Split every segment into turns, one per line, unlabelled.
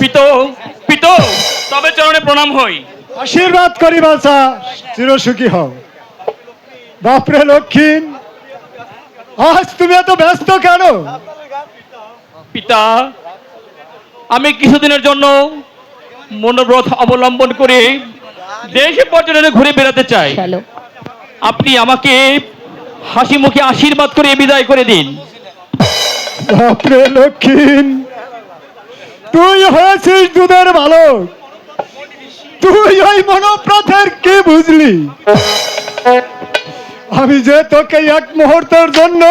পিতো পিতো, তবে চরণে প্রণাম হই।
আশীর্বাদ করি বাছা, চিরসুখী হও। বাপরে লক্ষ্মীন, আজ তুমি এত ব্যস্ত কেন?
পিতা, আমি কিছুদিনের জন্য মনোব্রত অবলম্বন করে দেশে পর্যটনে ঘুরে বেড়াতে চাই। আপনি আমাকে হাসি মুখে আশীর্বাদ করে বিদায় করে দিন।
বাপরে লক্ষ্মীন, তুই হয়েছিস দুধের বালক, তুই ওই মনোপ্রথের কি বুঝলি? আমি যে তোকে এক মুহূর্তের জন্য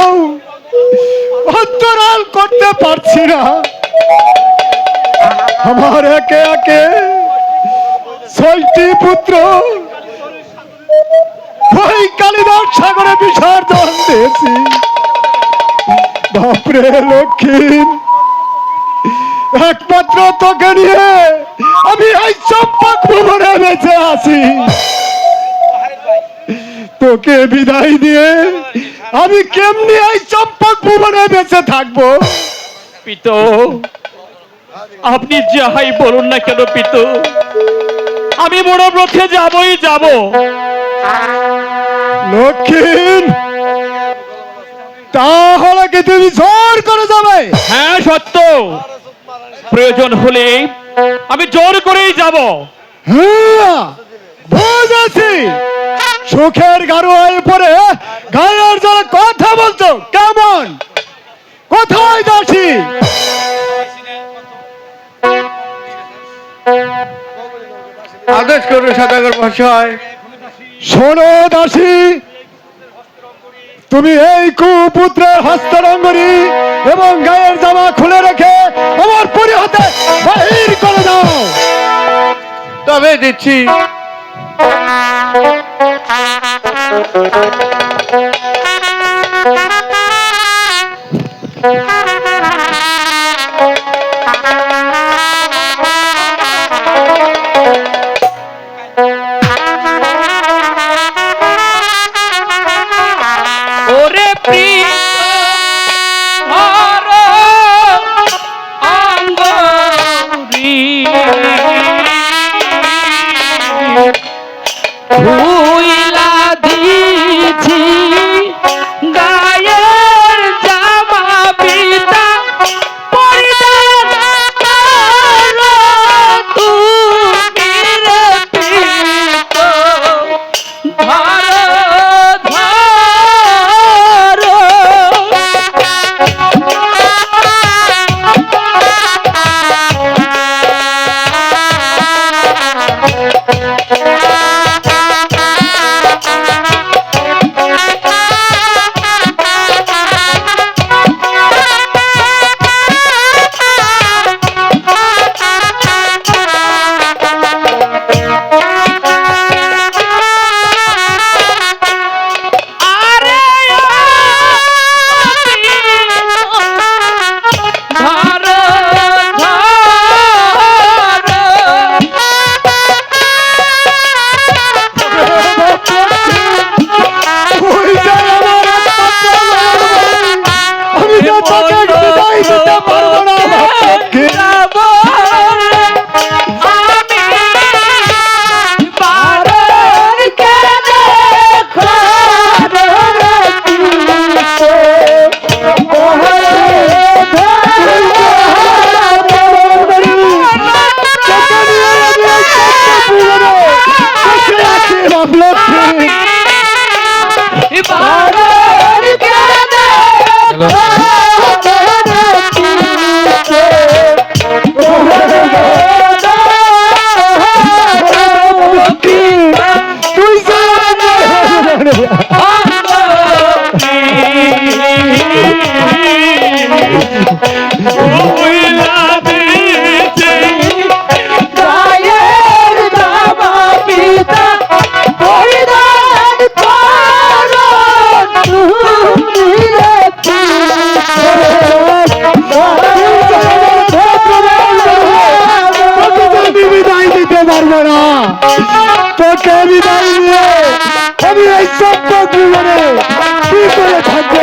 অন্তরাল করতে পারছি না। আমার একে একে 6টি পুত্র ওই কালিদাস সাগরে বিসর্জন দিয়েছি। বাপরে লক্ষ্মীন, একমাত্র তোকে নিয়ে আমি এই চম্পক ভুবনে বেঁচে আছি। তোকে বিদায় দিয়ে আমি কেমনি এই চম্পক ভুবনে বেঁচে থাকবো?
পিতো, আপনি যাহাই বলুন না কেন পিতো, আমি মনোব্রতে যাবই যাব।
লক্ষ্মীন, তাহলে কি তুমি জোর করে যাবে?
হ্যাঁ সত্য, প্রয়োজন হলে আমি জোর করেই যাব।
হ্যাঁ বুঝেছি, সুখের গারোয় পরে গায়ের জলে কথা বলছো কেমন? কোথায় দাসী?
আদেশ করুন সদাগর মহাশয়।
শোনো দাসী, তুমি এই কুপুত্রের হস্তরঙ্গরি এবং গায়ের জামা খুলে রেখে আমার পরিহতে বাহির করে দাও।
তবে দিচ্ছি।
ওরে প্রিয় হর অঙ্গরি, ভুইলা দিছি গায়ের জামা পিতা পরিধান করো তুমি রে পিত, ধরো ধরো। আরে ধরো
ওই যে আমার একমাত্র মেয়ে, আমি যে তোকে বিদায় দিতে পারবো না লক্ষ্মী। তোকে বিদায় নিয়ে আমি এই চম্পক ভুবনে কি করে থাকবো?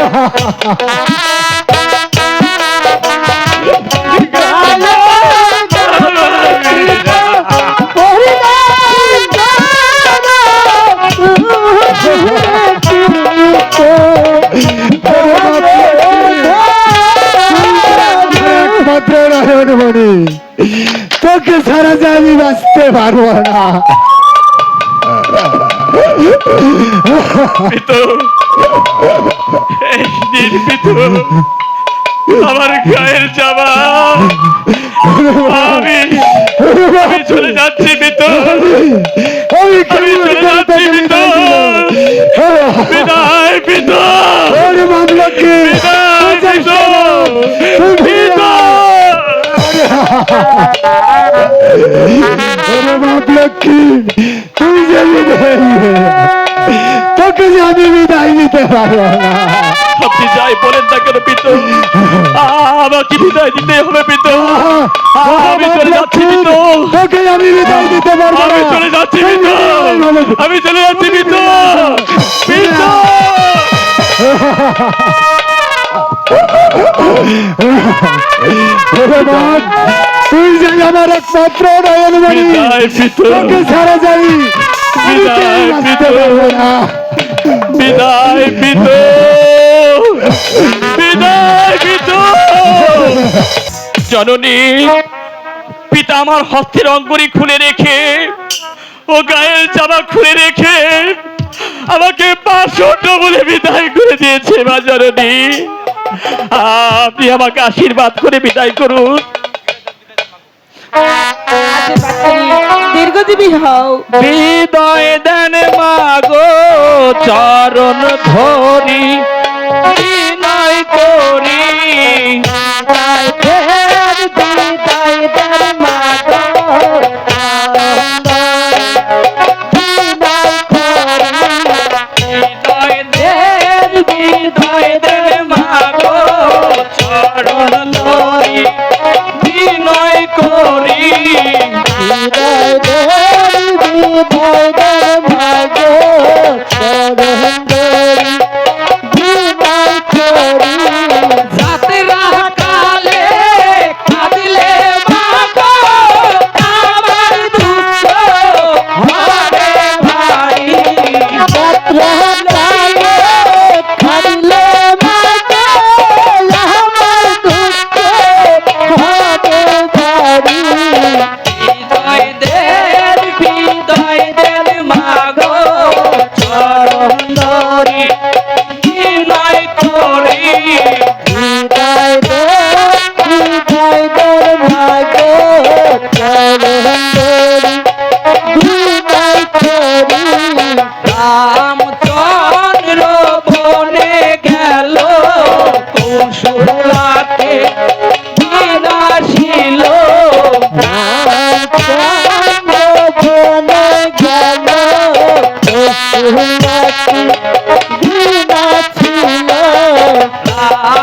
তোকে ছাড়া যে আমি বাঁচতে পারবো না।
পিতু, এই দিন পিতু, আমার গায়ের জামা, আমি আমি চলে যাচ্ছি পিতু,
আমি
আমি চলে যাচ্ছি পিতু, বিদায় পিতু,
ওরে মামলাকে
বিদায় পিতু, পিতু।
ওরে মামলাকে তুই যে বিদায় নে। তোকে যে আমি বিদায় নিতে পারবো না।
আপনি যাই বলেন না কেন পিতু, আমাকে বিদায় দিতে হবে পিতু, আমি চলে যাচ্ছি পিতু,
তোকে আমি বিদায় দিতে পারবো না।
আমি চলে যাচ্ছি পিতু, আমি চলে যাচ্ছি পিতু, পিতু।
ওরে বাপ, তুই যে আমার একমাত্র নয়নমণি,
বিদায় পিতু,
তোকে ছাড়া যাই আমি
বিদায়
কেউ বাঁচতে
পিতু।
পারবো না।
বিদায় পিতু, বিদায় পিতু। জননী, পিতা আমার হস্তের অঙ্গুরি খুলে রেখে ও গায়ের জামা খুলে রেখে আমাকে পাঁচশোট বলে বিদায় করে দিয়েছে মা জননী। আপনি আমাকে আশীর্বাদ করে বিদায় করুন।
দীর্ঘজীবী হও।
বিদায় দেন মাগো চরণ ধরি, বিনয় করি। বিদায় দেন মাগো চরণ ধরি, বিনয় করি। যাত্রা কালে কাঁদিলে মাগো আমার দুঃখ হবে ভারী। বিদায় দেন মাগো চরণ ধরি, বিনয় করি। রামচন্দ্র বনে গেল কৌশলাতে বিনাশিল।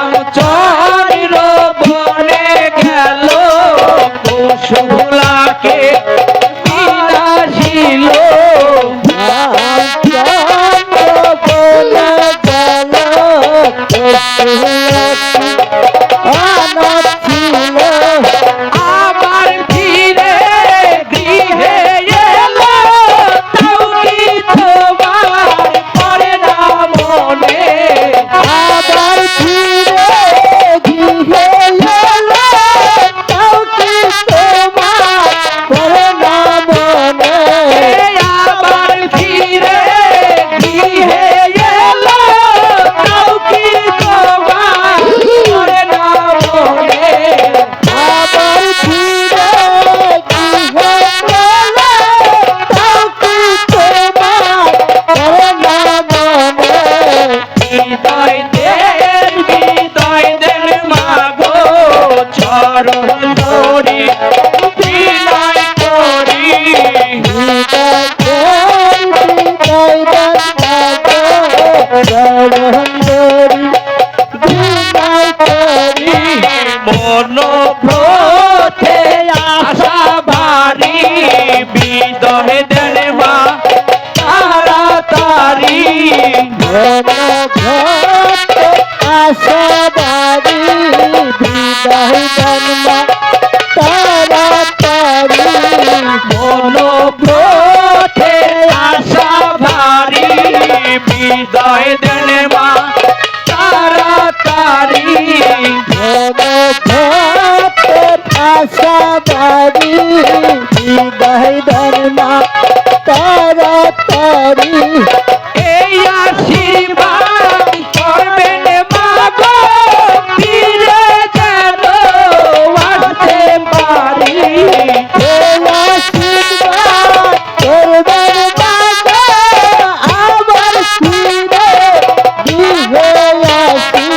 রামচন্দ্র বনে গেল কৌশলাকে বিনাশিল। আবার ফিরে গৃহে এলো, তাও কি তোমার পড়ে না মনে?
আবার ফিরে গৃহে এলো, তাও কি তোমার পড়ে না মনে?
আবার ফিরে গৃহে এলো, তাও কি তোমার পড়ে না মনে?
আবার ফিরে গৃহে এলো, তাও কি তোমার পড়ে না মনে?
বিদায় দেন মাগো চরণ ধরি, বিনয় করি। মন ব্রতে আশা ভারী, বিদায় দেন মা তাড়াতাড়ি।
আশাবাদী বিদায় জন্মা তাড়াতাড়ি।
মন ব্রতে আশা ভারী, বিদায় দেন মা তাড়াতাড়ি।
আশাবাদী বিদায় দেন মা তাড়াতাড়ি
এই আশীর্বাদ করবেন মা গো ফিরে যেন আসতে পারি
এই আশীর্বাদ করবেন মা গো আবার ফিরে গৃহে আসি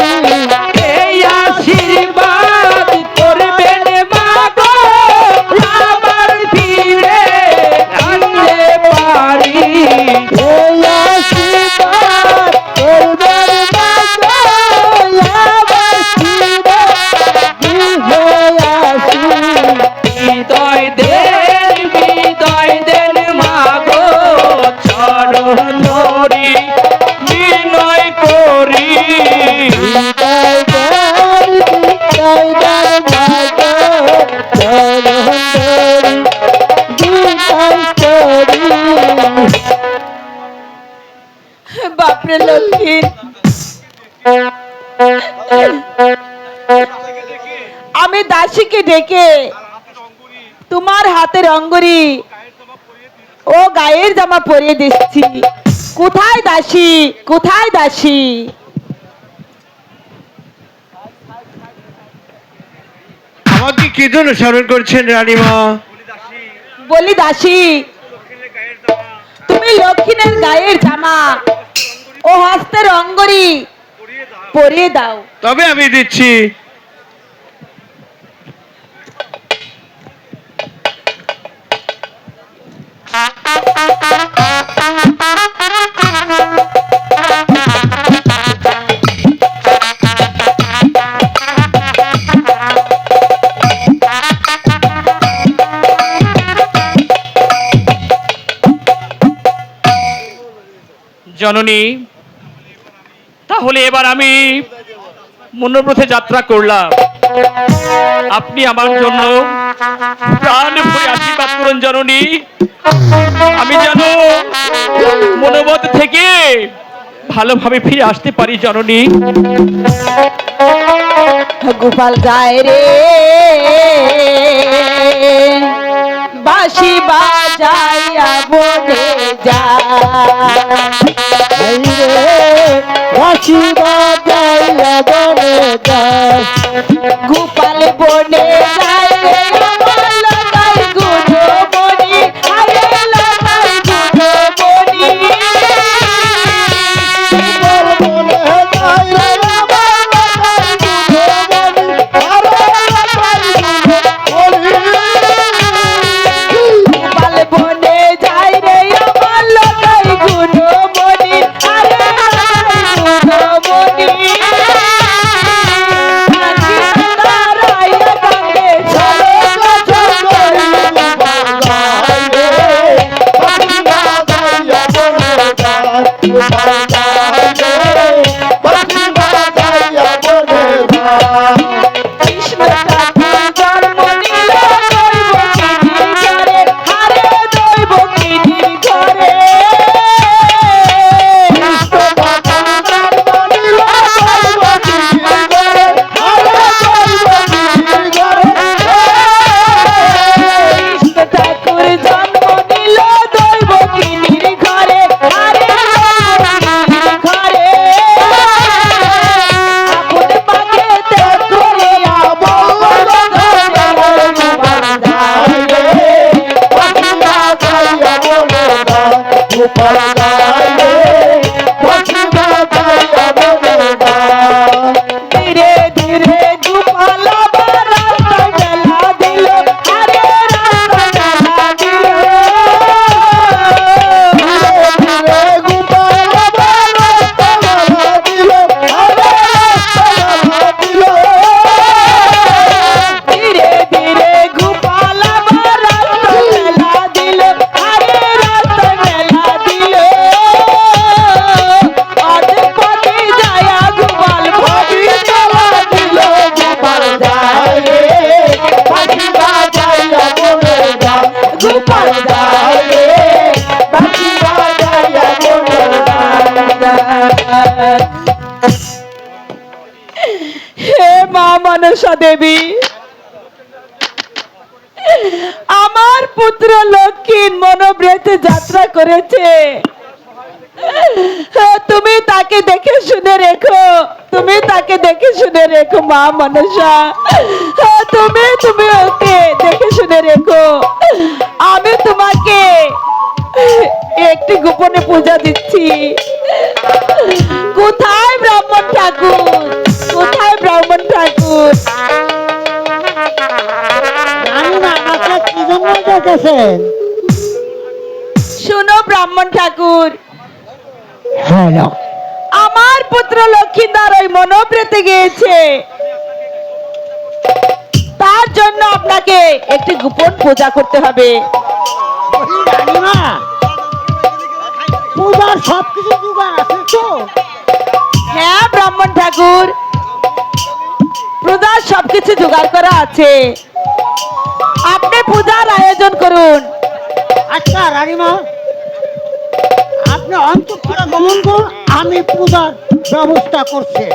এই আশীর্বাদ করবেন মা গো আবার ফিরে আনতে পারি
এই আশীর্বাদ করবেন মা গো আবার ফিরে গৃহে আসি
হৃদয় দেন মা গো চরণ ধরি বিনয় করি
বিদায় দেন মা গো চরণ ধরি বিদায় করি বাপরে লক্ষ্মী আমি দাসীকে ডেকে তোমার হাতের অঙ্গুরি ও গায়ের জামা পরিয়ে দিচ্ছি। কোথায় দাসী, কোথায় দাসী?
আমাকে কি জন্য স্মরণ করছেন রানীমা?
বলি দাসী, তুমি লক্ষ্মীনের গায়ের জামা ও হস্তের অঙ্গুরি পরিয়ে দাও।
তবে আমি দিচ্ছি।
জননী, তাহলে এবার আমি মনোরথে যাত্রা করলাম। আপনি আমার জন্য প্রাণ ভরে আশীর্বাদ করুন জননী। আমি যেন মনোবত থেকে ভালোভাবে ফিরে আসতে পারি জননী।
গোপাল যায় রে বাঁশি বাজাইয়া বনে যায় রে বাঁশি বাজাইয়া বনে যায় গোপাল বনে যায় রে আমার লাগাই গুনো বনি আরে লাগাই গুনো বনি গোপাল বনে যায় রে আমার লাগাই গুনো বনি আরে লাগাই গুনো বনি গোপাল বনে যায় রে আমার লাগাই গুনো বনি আরে লাগাই গুনো বনি ধীরে ধীরে গোপাল রাস্তা জ্বালা দিল আরে রাস্তা জ্বালা দিল ধীরে ধীরে গোপাল রাস্তা জ্বালা দিল আরে রাস্তা জ্বালা দিল ধীরে ধীরে গোপাল রাস্তা জ্বালা দিল আরে রাস্তা জ্বালা দিল আজ পথে যায়া গোপাল ভাবি জ্বালা দিল গোপাল যায় রে বাঁশি বাজাইয়া বনে যায় গোপাল যায় রে বাঁশি বাজাইয়া বনে যায়। হে মা মনসা দেবী, আমার পুত্র লক্ষ্মীর মনোব্রতে যাত্রা করেছে। তুমি তাকে দেখে শুনে রেখো, তুমি তাকে দেখে শুনে রেখো মা মনসা, তুমি তুমি ওকে দেখে শুনে রেখো। আমি তোমাকে একটি গোপনে পূজা দিচ্ছি। কোথায় ব্রাহ্মণ ঠাকুর, কোথায় ব্রাহ্মণ ঠাকুর?
রানীমা আমাকে কি জন্য ডেকেছেন?
শোনো ব্রাহ্মণ ঠাকুর,
হ্যালো,
আমার পুত্র লক্ষ্মীদার ওই মনোব্রতে গিয়েছে, তার জন্য আপনাকে একটি গোপন পূজা করতে হবে।
রানীমা পূজার সবকিছু জোগাড় আছে তো?
হ্যাঁ ব্রাহ্মণ ঠাকুর, পূজার সবকিছু জোগাড় করা আছে, আপনি পূজার আয়োজন করুন।
আচ্ছা রানীমা, আপনি অন্তঃপুরে গমন করুন, আমি পূজার ব্যবস্থা করছি।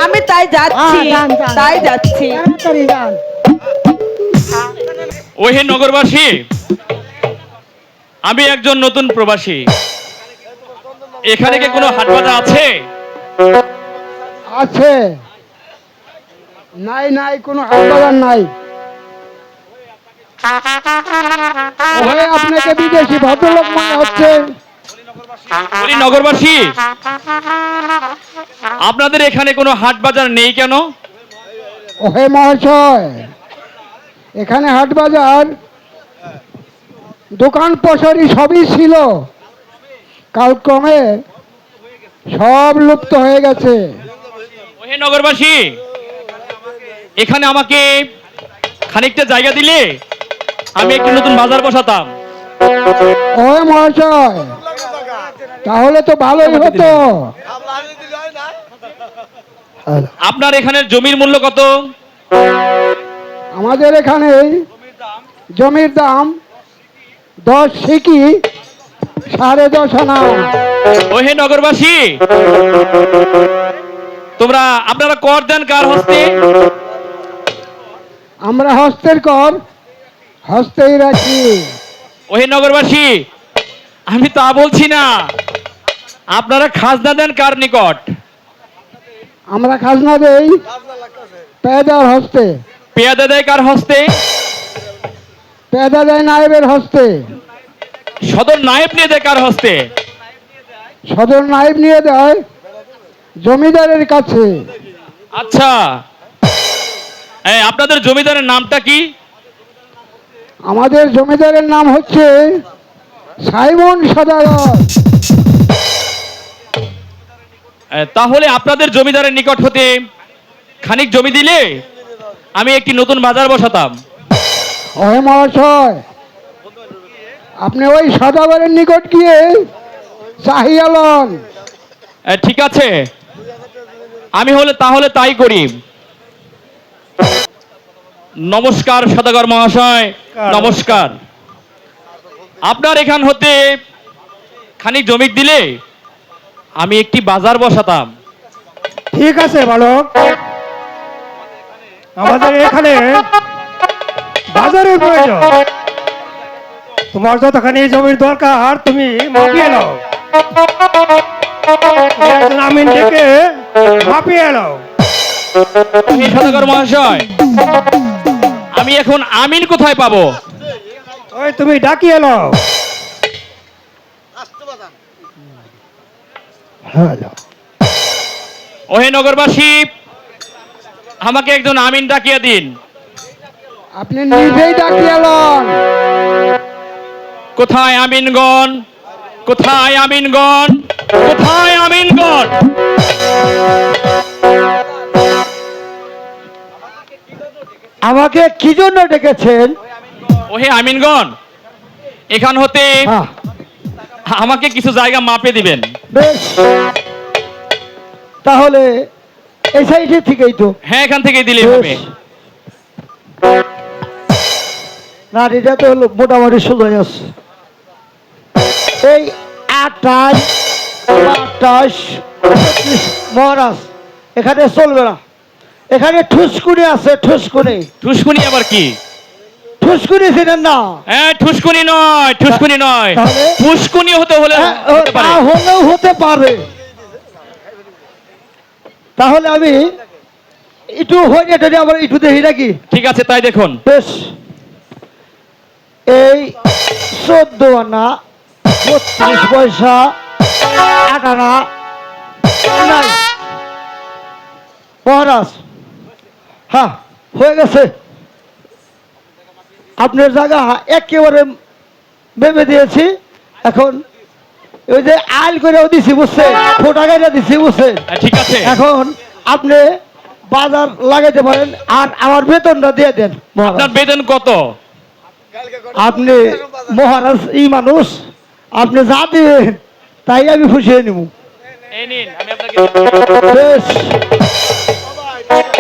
আমি তাই যাচ্ছি,
যান, যান।
তাই যাচ্ছি।
তাড়াতাড়ি যান।
ওহে নগরবাসী, আমি একজন নতুন প্রবাসী। এখানে কি কোনো হাট বাজার আছে?
আছে, নাই নাই কোনো হাট বাজার নাই। ওহে আপনাকে বিদেশি ভদ্রলোক মনে হচ্ছে।
ওই নগরবাসী, আপনাদের এখানে কোনো হাট বাজার নেই কেন?
ওহে মহাশয়, এখানে হাট বাজার দোকান পসরি সবই ছিল, কালক্রমে সব লুপ্ত হয়ে গেছে।
ওহে নগরবাসী, এখানে আমাকে খানিকটা জায়গা দিলে আমি একটি নতুন বাজার বসাতাম।
ওহে মহাশয়, তাহলে তো ভালোই হতো।
আপনার এখানের জমির মূল্য কত?
আমাদের এখানে জমির দাম 10 সিকি 10.5 আনা।
ওহে নগরবাসী, আপনারা কর দেন কার হস্তে?
আমরা হস্তের কর হস্তেই রাখি।
ওহে নগরবাসী, আমি তা বলছি না, আপনারা খাজনা দেন কার নিকট?
আমরা খাজনা দেই পেদার হস্তে।
পেয়াদা দেয় কার হস্তে?
পেদা দেয় নায়েবের হস্তে।
সদর নায়েব নিয়ে দেয় কার হস্তে?
সদর নায়েব নিয়ে দেয় জমিদারের কাছে।
আচ্ছা, আপনাদের জমিদারের নামটা কি?
আমাদের জমিদারের নাম হচ্ছে সাইমন সদাগর।
তাহলে আপনাদের জমিদারের নিকট হতে খানিক জমি দিলে আমি একটি নতুন বাজার বসাতাম।
ওহে মহাশয়, আপনি ওই সদাগরের নিকট গিয়ে চাহিয়ালন।
ঠিক আছে, আমি তাহলে তাই করি। নমস্কার সদাগর মহাশয়, নমস্কার। আপনার এখান হতে খানিক জমি দিলে আমি একটি বাজার বসাতাম।
ঠিক আছে বালক, আমাদের এখানে বাজারের প্রয়োজন। তোমার যতখানি জমির দরকার তুমি মাপিয়ে নাও, একজন আমিন ডেকে মাপিয়ে নাও।
হে সদাগর মহাশয়, আমি এখন আমিন কোথায় পাবো?
ওই তুমি ডাকিয়ে নাও।
ওহে নগরবাসী, আমাকে একজন আমিন ডাকিয়ে দিন।
আপনি নিজেই ডাকিয়ালন।
কোথায় আমিনগণ? কোথায় আমিনগণ? কোথায় আমিনগণ?
আমাকে কি জন্য ডেকেছেন?
ওহে আমিনগণ, এখান হতে আমাকে কিছু জায়গা মাপে দিবেন।
বেশ, তাহলে এই সাইডে থেকেই তো।
হ্যাঁ, এখান থেকে দিলে হবে।
না, এটা তো হলো মোটামুটি 16 আছে। এই 28 28 মহারাজ, এখানে চলবে না। এখানে ঠুসকুনি আছে, ঠুসকুনি।
ঠুসকুনি আবার কি?
ঠুসকুনি ছিলেন না?
হ্যাঁ, ঠুসকুনি নয়, ঠুসকুনি নয়,
তাহলে?
পুষ্কুনি হতে হলে
হ্যাঁ,
হতে পারে।
তা হলেও হতে পারে। তাহলে আমি একটু হয়ে এটা আবার একটু দেখি নাকি।
ঠিক আছে, তাই দেখুন।
বেশ, এই 14 আনা 32 পয়সা 8 আনা নাই মহারাজ। হ্যাঁ, হয়ে গেছে। আপনার জায়গা একেবারে ভেবে দিয়েছি। এখন ওই যে আইল করেও দিছি বুঝছে, ফোটা গাড়ি দিছি বুঝছে।
ঠিক আছে,
এখন আপনি বাজার লাগাইতে পারেন আর আমার বেতনটা দিয়ে দেন মহারাজ।
আপনার বেতন কত?
আপনি মহারাজ এই মানুষ, আপনি যা দিবেন তাই আমি খুশি হয়ে নিব।
এই নিন, আমি আপনাকে
বেশ,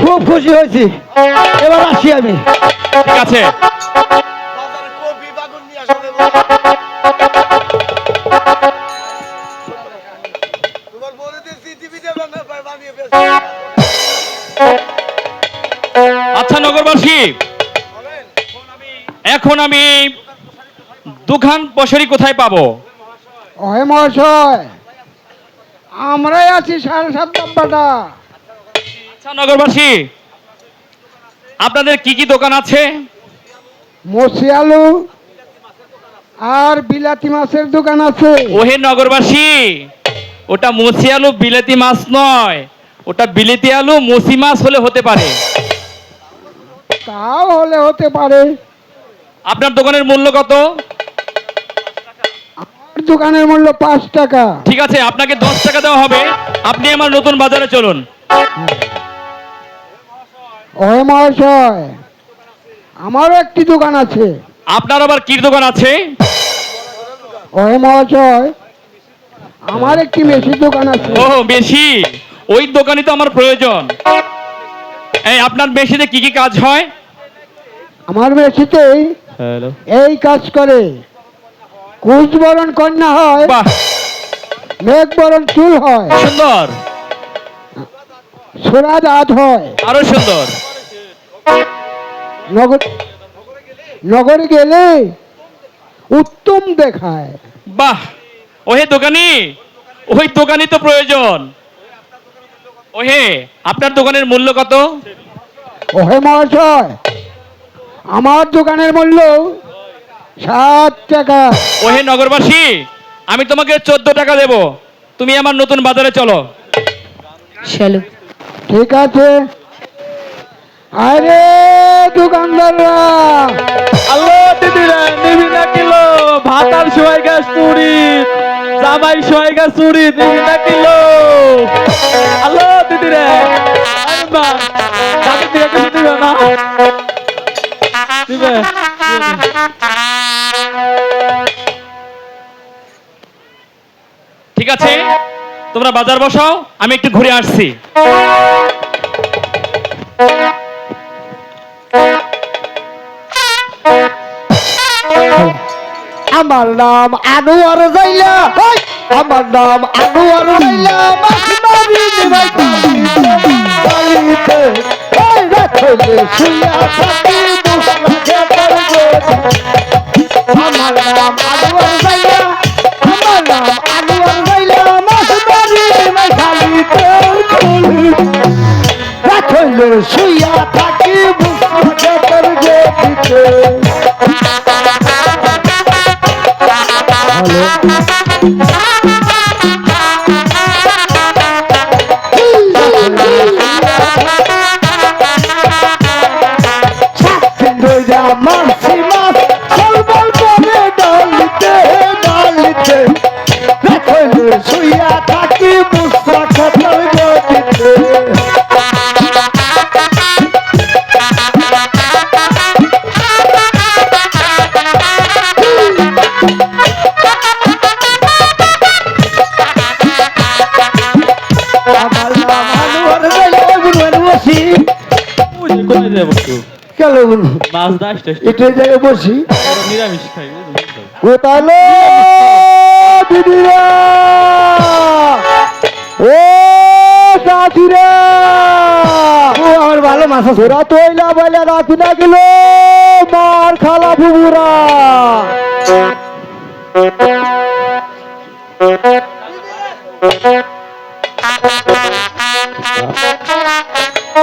খুব খুশি হয়েছি। এবার আসি আমি।
ঠিক আছে। আচ্ছা নগরবাসী, এখন আমি দোকান পশরি কোথায় পাবো?
ওহে মহাশয়, আমরাই আছি 7.5 নাম্বারটা।
আচ্ছা নগরবাসী, আপনাদের কি কি দোকান আছে?
মসি আলু আর বিলাতি মাছের দোকান আছে।
ওহে নগরবাসী, ওটা মসি আলু বিলেতি মাছ নয়, ওটা বিলেতি আলু মসি মাছ হলে হতে পারে।
তাও হলে হতে পারে।
আপনার দোকানের মূল্য কত?
আমার দোকানের মূল্য 5 টাকা।
ঠিক আছে, আপনাকে 10 টাকা দেওয়া হবে। আপনি আমার নতুন বাজারে চলুন।
ওহে মহাশয়, আমারও একটি দোকান আছে।
আপনার আবার কি দোকান আছে?
ওহে মহাশয়, আমার একটি মেশির দোকান আছে।
ও বেশি, ওই দোকানই তো আমার প্রয়োজন। এই আপনার মেশিনে কি কি কাজ হয়?
আমার মেশিতে এই কাজ করে, কুচ বরণ কন্যা হয়,
বাহ,
মেঘ বরণ চুল হয়,
সুন্দর,
সোরা দাঁত হয়।
আরো সুন্দর।
নগর নগরে গেলে উত্তম দেখায়।
বাহ, ওহে দোকানি, ওই দোকানই তো প্রয়োজন। ওহে, আপনার দোকানের মূল্য কত?
ওহে মহাশয়, আমার দোকানের মূল্য 7 টাকা।
ওহে নগরবাসী, আমি তোমাকে 14 টাকা দেব। তুমি আমার নতুন বাজারে চলো।
ঠিক আছে। আরে দোকানদাররা,
আল্লাহ দিদিরা নিবি না কিলো ভাতার সোয়াই গাছ চুরি, জামাই সোয়াই গাছ চুরি নিবি না কিলো। আল্লাহ দিদিরা, আরে মা দাদি দিয়ে কিছু দিবে না? দিবে?
ঠিক আছে, তোমরা বাজার বসাও, আমি একটু ঘুরে আসছি।
আমার নাম আনোয়ার জাইলা, ওই, আমার নাম আনোয়ার জাইলা, মাসিমারি নিবাই কালিতে, ওই রাখলে শুইয়া থাকি মুসলাকে করবে। আমার নাম আনোয়ার জাইলা, আমার নাম আনোয়ার জাইলা, মাসিমারি নিবাই কালিতে রাখলে শুইয়া থাকি মুসলাকে করবে। মানসি মাছ সলবল করে ডালিতে ডালিতে রাখলে শুইয়া থাকি মুসা খাতার গতিতে। আমার নাম আনোয়ার জাইলা, গুনগুন বসি
কোথায় যাবো একটু
কেন গুনু
মাছ দাস টেস্ট
এটা জায়গায় বসি।
নিরামিষ খাই
কোথায় লো দিদিরা, ও চাচিরা, ও আমার ভালো মাছ
আছে তোরা তৈলা বলে রাখি না গেল মার খালা বুবুরা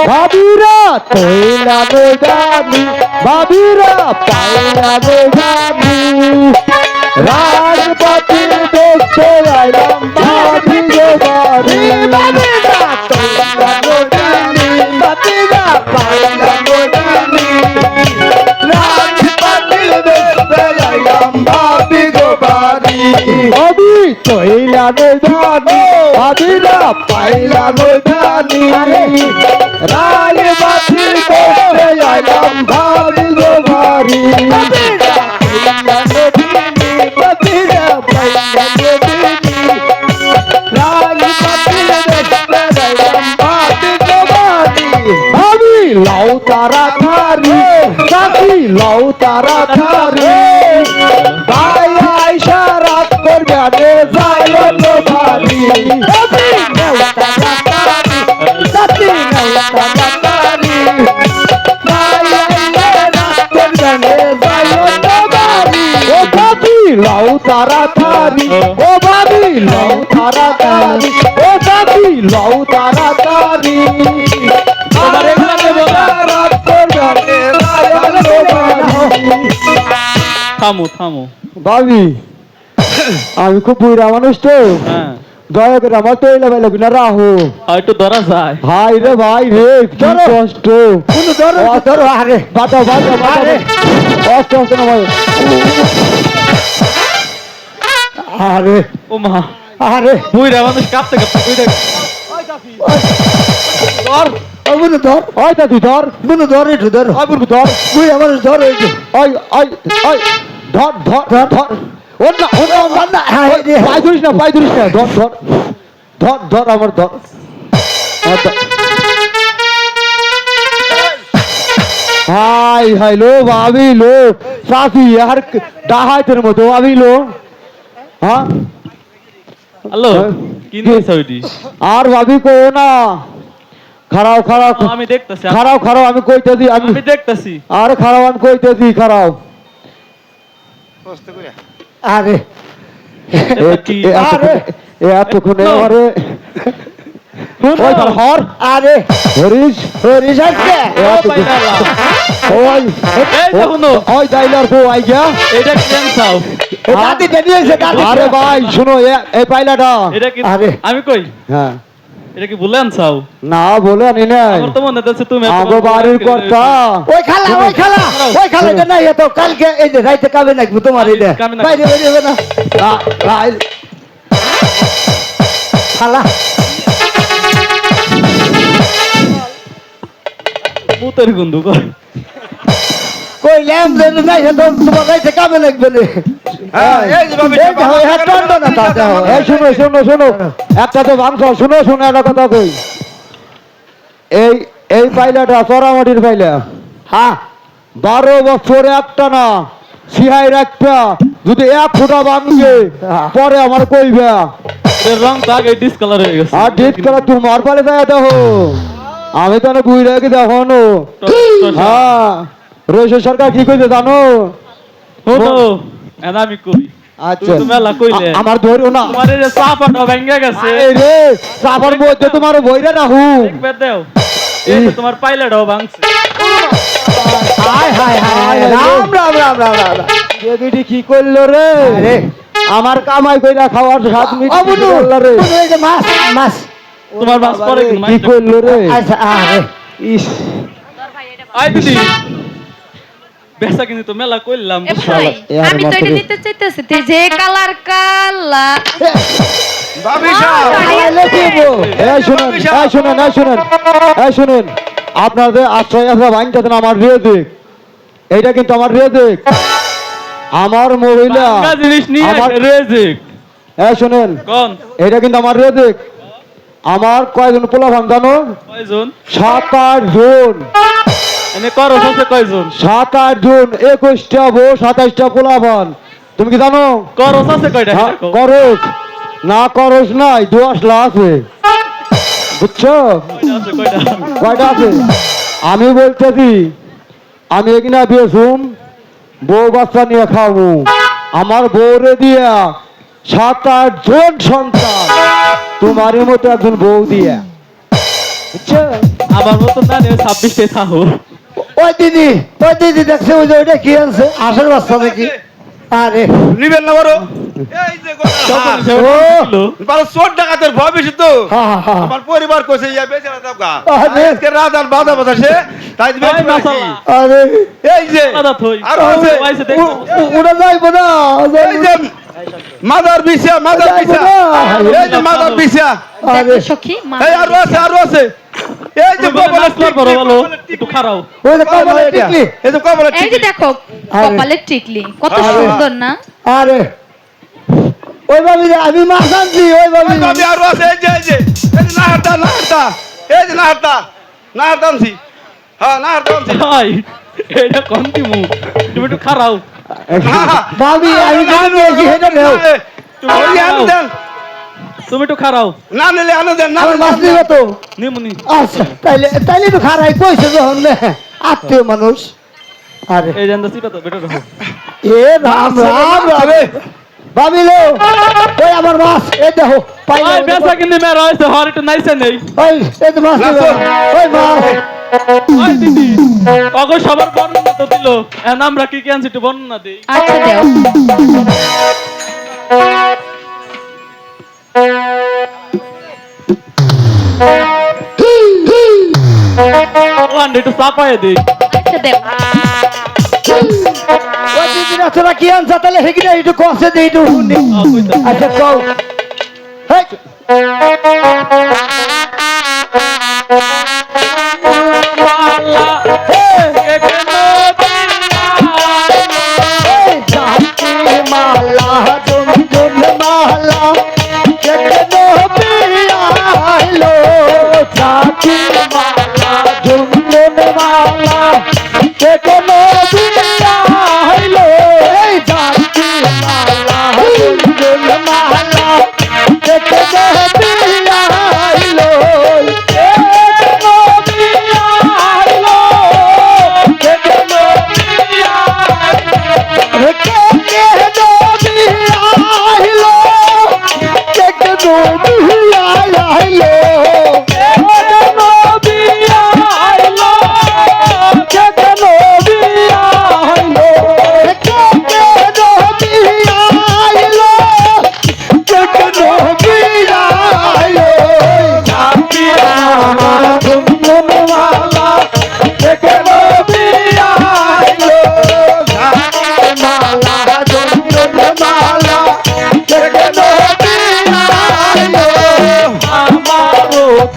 ভাবিরা তৈলা বেগানি ভাবিরা পাইলা বেগানি রাজপতি দেখতে আইলাম ভাবি গো বাড়ি ভাবিরা তৈলা বেগানি ভাবিরা পাইলা বেগানি রাজপতি দেখতে আইলাম ভাবি গো বাড়ি ভাবি তৈলা বেগানি ভাবিরা পাইলা বেগানি রাজপতি দেখতে আইলাম ভাবি গো বাড়ি লাউ তারা থারি সাথী লাউ তারা থারি ভাই আইসা রাত করবে আরে যাইল তো ভারি সাথী লাউ তারা থারি ভাই আইসা রাত করবে আরে যাইল তো ভারি ও ভাবি লাউ তারা থারি ও ভাবি লাউ তারা থারি ও ভাবি লাউ তারা থারি
থামো থামো
ভাবি আমি খুব বুড়া মানুষ তো
হ্যাঁ
দয়া করে আমার তো এলা বেলা বিনা রাহো
হয়তো ধরা যায়
ভাই রে কি কষ্ট কোনো ধরো আরে বাঁচাও আরে কষ্ট হচ্ছে না ভাই আরে
ও মা
আরে
বুইরা মানুষ কাঁপতে কাঁপতে বুইরা
ধর বুনু ধর ওই দাদি ধর বুনু ধর একটু ধর ওই বুনু ধর বুড়া মানুষ ধর একটু ওই ধর ওনা পাই ধরিস না ধর আমার ধর হাই লো ভাবি লো সাফি আর ডাহাইতের মতো ভাবি লো হ্যাঁ
হ্যালো কি নিয়েছ ওইটি
আর ভাবি কো না খারাও
আমি দেখতেছি
খারাও আমি কইতেছি
আমি দেখতেছি
আরে খারাও আমি কইতেছি খারাও আরে
এটা কি?
আরে এতক্ষণে আরে ওই হর আরে হরিশ আছে ওই
এই দেখুনো
ওই ডাইলার বউ আই গিয়া
এটা কেন চাও
দাদি বেরিয়েছে দাদি আরে ভাই শুনো এই পাইলাটা
এটা কি
আরে
আমি কই
হ্যাঁ
এটা কি বলেন চাও
না বলে আনি নাই
আমার তো মনে হচ্ছে তুমি
আগো বাড়ির কর্তা ওই খালা এটা নাই তো কালকে এই যে রাইতে কাবে নাকি তোমার এটা
কামে না।
বাইরে বেরিয়ে না খালা
মুতের গন্ধ কর
কইলাম যে নাই তো তোমার রাইতে কাবে লাগবে না শোনো একটা তো ভাঙছ শোনো একটা কথা কই এই পাইলাটা চড়ামাটির পাইলা হ্যাঁ 12 বছর একটা না সিহাইর একটা যদি 1 ফুটা ভাঙবে পরে আমার কইবা
এর রং তো আগে ডিসকালার হয়ে গেছে
আর ডেট করা তোমার পালে যায় দেখো আমি তো না বুঝে রাখি দেখো নো হ্যাঁ রয়েছে সরকার কি কইছে জানো
হলো এনা আমি কই
আচ্ছা
তুমি মেলা কইলে
আমার ধরো না
তোমার এই যে চাপাটা ভেঙে গেছে
এই রে সাবার মধ্যে তোমার বইরা রাখু
দেখবে দেও এই যে তোমার পাইলাটাও ভাঙছে
হায় রাম এদিকে কি করলো রে আমার কামাই কইরা খাওয়ার স্বাদ মিটি করলো রে মাছ
তোমার বাস করে
কি করলো রে ইস
আই দিদি বেসা কিন্তু তো মেলা কইলাম
এ ভাই, আমি তো এটা নিতে চাইতেছি তুই যে কালার কালা
শুনেন আপনাদের আশ্রয় আপনার বাইনটা আমার রেজিক এইটা কিন্তু আমার রেজিক আমার মহিলা
বাংলা জিনিস নিয়ে
আমার
রেজিক
শুনেন
কোন
এটা কিন্তু আমার রেজিক আমার কয়জন পোলাভান জানো
কয়জন
7-8 জন
এনে করো হচ্ছে কয়জন
7-8 জন 21টা বউ 27টা পোলাভান তুমি কি জানো
করো আছে কয়টা
হ্যাঁ, করস না করস নাই 10 লাখ আছে বুঝছো
কয়টা আছে কয়টা
কয়টা আছে আমি বলতেছি আমি এখানে বেসুম বউ বাচ্চা নিয়ে খাবো আমার বউরে দিয়া 7-8 জন সন্তান তোমারই মতো একজন বউ দিয়া বুঝছো?
আমার মতো না নিয়ে 26 থাকো
ওই দিদি দেখছে ওই যে ওইটা কি আনছে আসার বাচ্চা দেখি আরে
নিবেন না বড় এই যে বারো চোর ডাকাতের ভয় বেশি তো
হা হা হা
আমার পরিবার কোসে ইয়া বেচারা দাবগা
আরে।
আজকে রাত আর বাধা বসাছে তাই দিবেন
এই মাশাআল্লাহ।
আরে
এই যে
দাদা থই
আর আছে
ওইসে দেখো
ওরা যাইবো না
এই যে মাদার বিছা এই যে মাদার বিছা
দেখো সখী মা
এই আর আছে এই যে
নাচলার বড় ভালো একটু খারাও
ওই যে কমলা টিকলি
এই যে কমলা
এই যে দেখো কপালের টিকলি কত
আরে।
সুন্দর না
আরে ওই ভাবি রে, আমি মাছ আনছি ওই ভাবি
আমি আর আছে এই যে নাহারটা এই যে নাহারটা আনছি হ্যাঁ নাহারটা আনছি
ভাই এটা কোন দিমু তুমি একটু খারাও
ভাবি আমি গান নিয়েছি সেটা নেও
তুমি একটু খারাও
না নিলে আনো দেন না
আমার মাছ নিবে তো
নিমুনি
আচ্ছা তাইলে তো খারাই কইছে যখন নে, আত্মীয় মানুষ আরে
এই জানদা সিটা তো বেটা রাখো
এ রাম রাম রাম ভাবি লো ওই আমার মাছ এই দেখো পাই
ভাই বেসা কিনে মেরা হইছে হর একটু নাইছে নেই
ওই এই তো মাছ নিবে না। ওই মাছ
ওই দিদি অগো সবার বর্ণনা তো দিল এখন আমরা কি কি আনছি একটু বর্ণনা দেই
আচ্ছা দেও
ওয়ান একটু চাপায় দেই
আচ্ছা দেও
ওই দিদিরা তোরা কি আনছা তাহলে হেগিনা একটু কষে দে একটু শুনি
কইতা
আচ্ছা কও হেই এই জাতি মালা জমি জমি মালা কেনো বিয়াইলো জাতি মালা জমি জমি মালা কেনো বিয়াইলো এই জাতি মালা জমি জমি মালা কেনো বিয়াইলো কেনো বিয়াইলো কেনো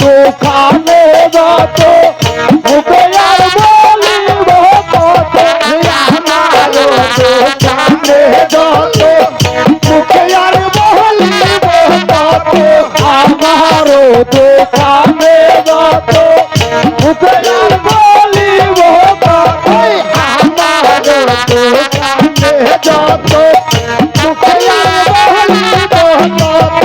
দোকানে যত মুখে আর বলিব কত আমার দোকানে যত মুখে আর বলিব কত আমার দোকানে যত মুখে আর বলিব কত আমার দোকানে যত মুখে আর বলিব কত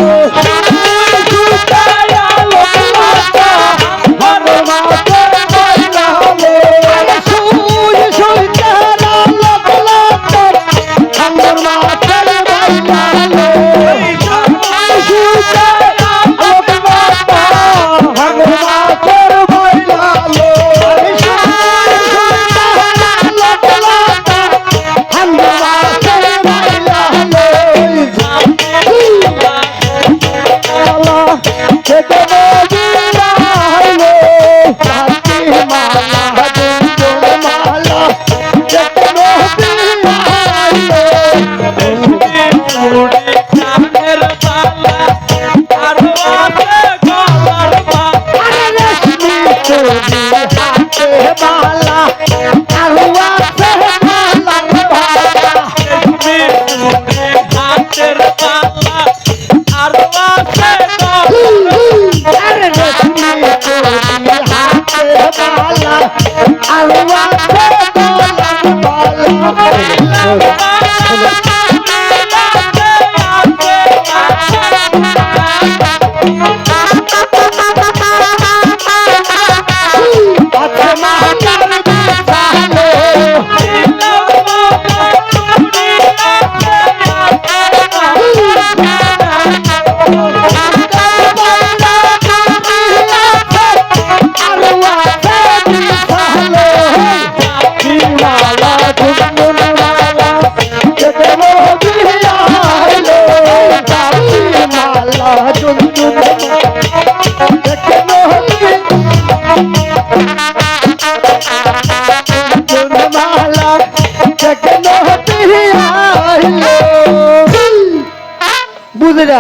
বুঝে না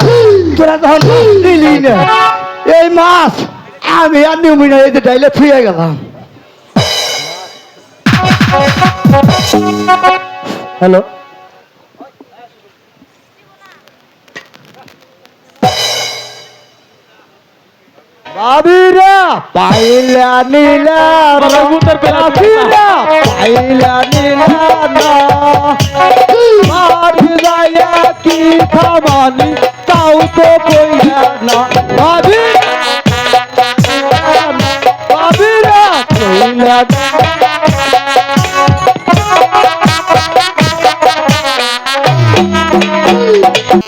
তোরা তখন দিলি না এই মাছ আমি আর নিয়মি না এই যে ডাইলে থুয়ে গেলাম। হ্যালো বাবিরা পাইলা নীলা
কবুতর পেলা
বাবিরা পাইলা নীলা না মারি যাইয়া কি খামানি তাও তো কইলা না বাবিরা বাবিরা কইলা না।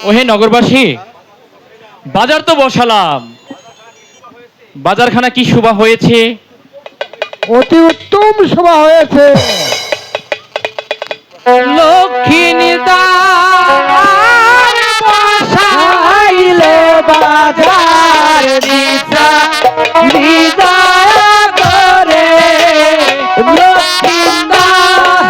ওহে নগরবাসী, বাজার তো বসালাম, বাজারখানা কি শোভা হয়েছে।
অতি উত্তম সভা হয়েছে।
লক্ষ্মী
বসাইলে বাজার দিশা দিদা করে লক্ষ্মীন্দর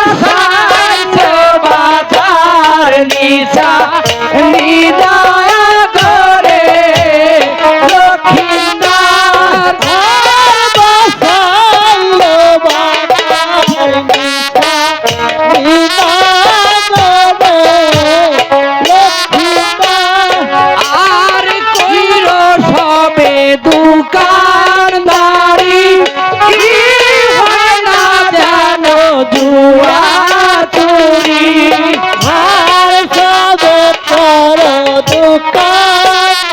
বসাইছে বাজার দিশা দিদা করে লক্ষ্মীন্দর বসাইলে বাজার দিশা দিদা করে লক্ষ্মীন্দর আর কইর সবে দোকানদারি কি হয় না জানো জুয়া চুরি আর সবে কর দোকানদারি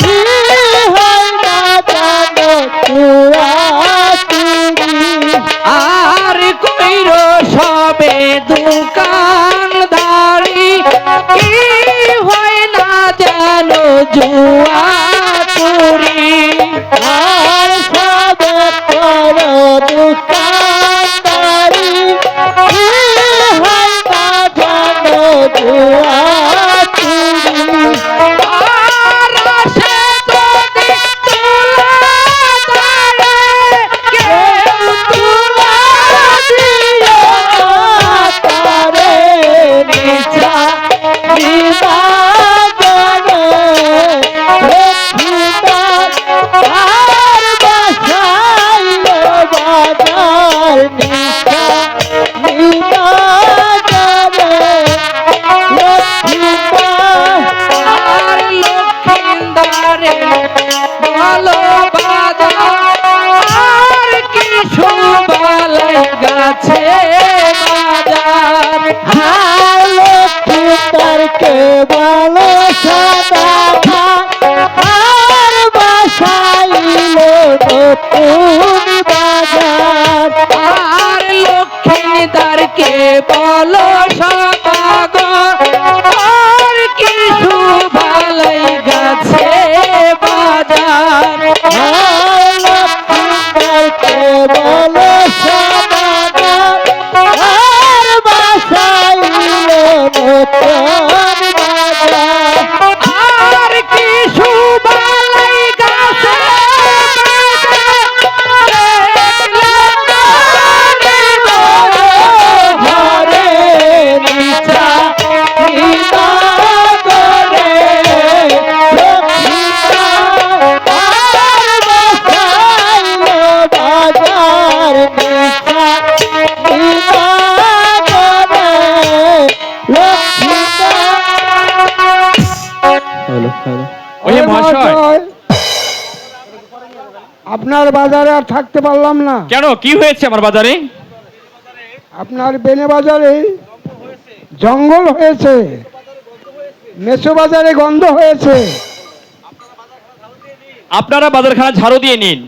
কি হয় না জানো জুয়া চুরি আর কইর সবে দোকানদারি কি হয় না জানো জুয়া চুরি আর সবে কর দোকানদারি কি হয় না জানো জুয়া চুরি আর সে যদি তুলা ধরে কেউ তুলা দিও তারে নিচা দিদা করে লক্ষ্মীদার আর বসাইলো বাজার নিচা দিদা করে লক্ষ্মীদার আর লক্ষ্মীদারে ভালো বাজার আর কি শোভালাই গাছে বাজার আর লক্ষ্মীদারকে ভালো সাদা আর বাসাইলো নতুন বাজার আর লক্ষ্মীদারকে বলো সদাগর আর কি শোভালাই গাছে বাজার আর লক্ষ্মীদারকে বলো সদাগর আর বাসাইলো নতুন বাজার আর কি শোভালাই গাছে ঘরে নিচা নিদা করে লক্ষ্মীদার আর বসাইলো বাজার নিচা নিদা করে লক্ষ্মীদার।
ওহে মহাশয়,
আপনার বাজারে আর থাকতে পারলাম না।
কেন কি হয়েছে আমার বাজারে?
আপনার বেনে বাজারে জঙ্গল হয়েছে, মেসো বাজারে গন্ধ হয়েছে।
আপনারা বাজারখানা ঝাড়ু দিয়ে নিন।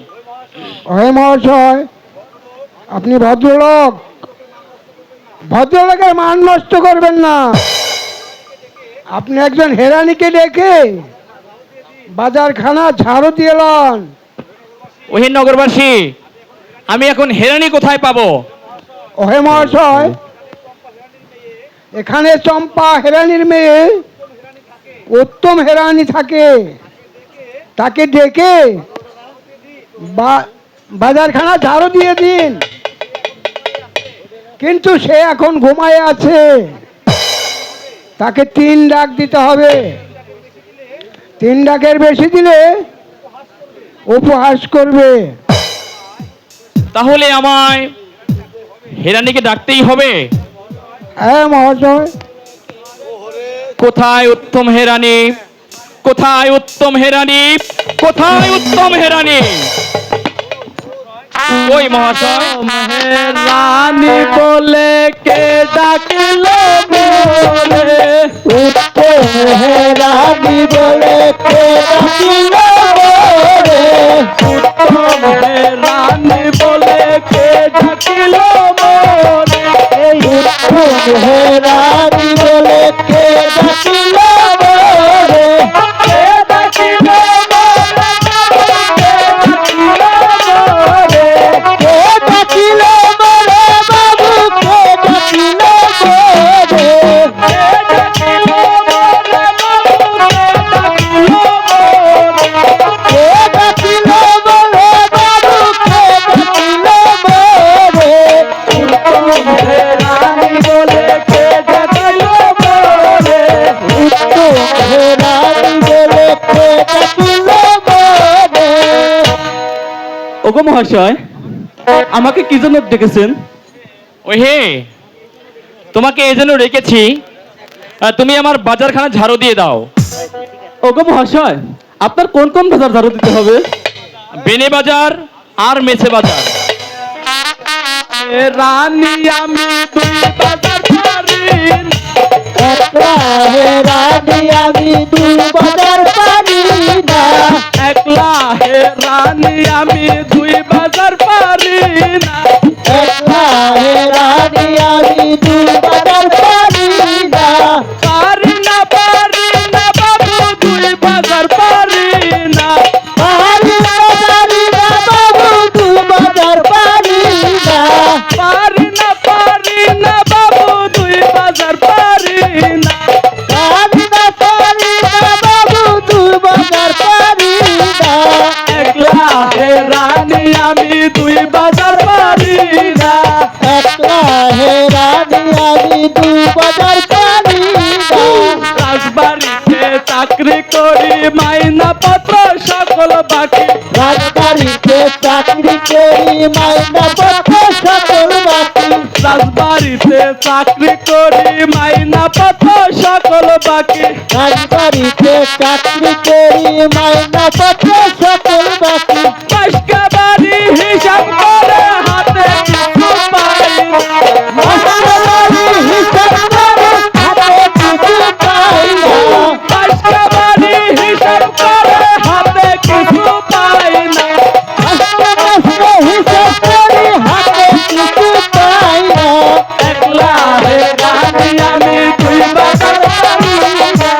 হে মহাশয়, আপনি ভদ্রলোক, ভদ্রলোকের মান নষ্ট করবেন না। আপনি একজন হেরানিকে ডেকে বাজারখানা ঝাড়ু দিয়ে লন।
ওহে নগরবাসী, আমি এখন হেরানি কোথায় পাবো?
ওহে মহাশয়, এখানে চম্পা হেরানির মেয়ে উত্তম হেরানি থাকে, তাকে ডেকে বাজারখানা ঝাড়ু দিয়ে দিন। কিন্তু সে এখন ঘুমায় আছে, তাকে 3 ডাক দিতে হবে। 3 ডাকের বেশি দিলে উপহাস করবে।
তাহলে আমায় হেরানিকে ডাকতেই হবে।
হ্যাঁ মহাশয়।
কোথায় উত্তম হেরানি? কোথায় উত্তম হেরানি? কোথায় উত্তম হেরানি? ওই মহাশয়,
রানী বলে কে ডাকিল মোরে,
উত্তম হেরানি বলে কে ডাকিল মোরে,
উত্তম রানী বলে কে ডাকিল মোরে,
এই উত্তম হেরানি বলে কে ডাকিল মোরে,
কে ডাকিল
কে ডাকিল মোরে বাবু, কে ডাকিল মোরে, কে ডাকিল মোরে বাবু, কে ডাকিল মোরে, উত্তম হেরানি বলে কে ডাকিল মোরে, উত্তম হেরানি বলে কে ডাকিল মোরে।
ওগো মহাশয়, আমাকে কি জন্য ডেকেছেন?
ওই হে, তোমাকে এই জন্য রেখেছি, তুমি আমার বাজারখানা ঝাড়ু দিয়ে দাও।
ওগো মহাশয়, আপনার কোন কোন বাজার ঝাড়ু দিতে হবে?
বেনে বাজার আর মেছে বাজার।
রানী আমি 2 বাজার পারি,
একলা হেরানি আমি 2 বাজার পারি না,
একলা হে রানী আমি 2 বাজার পারি না,
একলা হেরানি আমি 2 বাজার পারি না,
পারি না বাবু 2 বাজার পারি না,
পারি না বাবু 2 বাজার পারি না,
পারি না বাবু 2 বাজার পারি না,
পারি না বাবু 2 বাজার পারি না,
একলা হে রানী আমি 2 বাজার পারি না,
একলা হেরানি আমি 2 বাজার পারি না,
রাজবাড়িতে চাকরি করি মাইনা পত্র সকল বাকি,
রাজবাড়িতে চাকরি করি মাইনা পত্র সকল বাকি,
রাজবাড়িতে চাকরি করি মাইনা পত্র সকল বাকি,
রাজবাড়িতে চাকরি করি মাইনা পত্র সকল বাকি,
পাঁচকা বাড়ি হিসাব করে হাতে কিছু পাই না,
মাস্টারি হিসাব করে হাতে কিছু পাই না,
পাঁচকা বাড়ি হিসাব করে হাতে কিছু পাই না,
মাস্টারি হিসাব করে হাতে কিছু পাই না,
একলা হে রানী আমি 2 বাজার পারি না,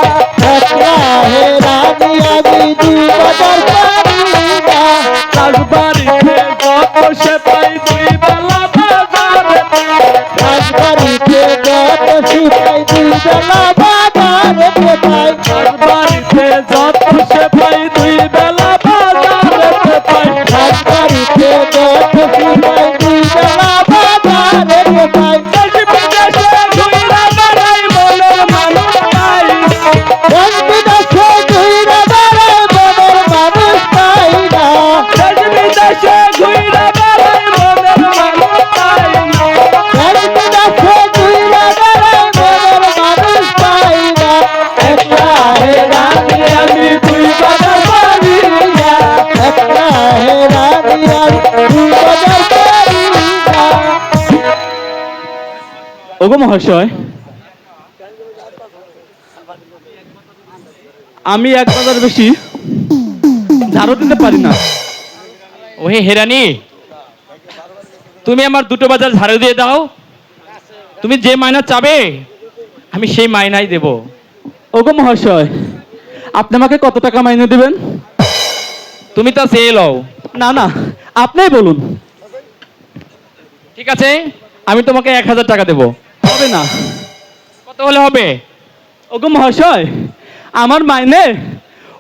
একলা হেরানি আমি 2 বাজার পারি না,
রাজবাড়িতে যত সে পাই 2 বেলা বাজারে পাই,
রাজবাড়িতে যত সিপাই 2 বেলা বাজারে পাই,
রাজবাড়িতে যত সে পাই 2 বেলা বাজারে পাই,
রাজবাড়িতে যত সিপাই 2 বেলা বাজারে পাই,
দেশ বিদেশে ঘুইরা বেড়াই মনের মানুষ পাই না,
দেশ বিদেশে ঘুরে বেড়াই মনের মানুষ পাই না,
দেশ বিদেশে ঘুইরা বেড়াই মনের মানুষ পাই না,
দেশ বিদেশে ঘুরে বেড়াই মনের মানুষ পাই না, একলা হেরানি
আমি 2 বাজার পারি না,
একলা হেরানি আমি 2 বাজার পারি না।
ওগো মহাশয়, আমি 1 বাজার বেশি ঝাড়ু দিতে পারি না,
ওহে হেরানি, তুমি আমার 2টো বাজার ঝাড়ু দিয়ে দাও। তুমি যে মাইনা চাবে আমি সেই মাইনাই দেব।
ওগো মহাশয়, আপনি আমাকে কত টাকা মাইনে দিবেন?
তুমি তা চেয়ে লও।
না না, আপনিই বলুন।
ঠিক আছে, আমি তোমাকে 1000 টাকা দেব।
হবে না।
কত হলে হবে?
ওগো মহাশয়, আমার মাইনে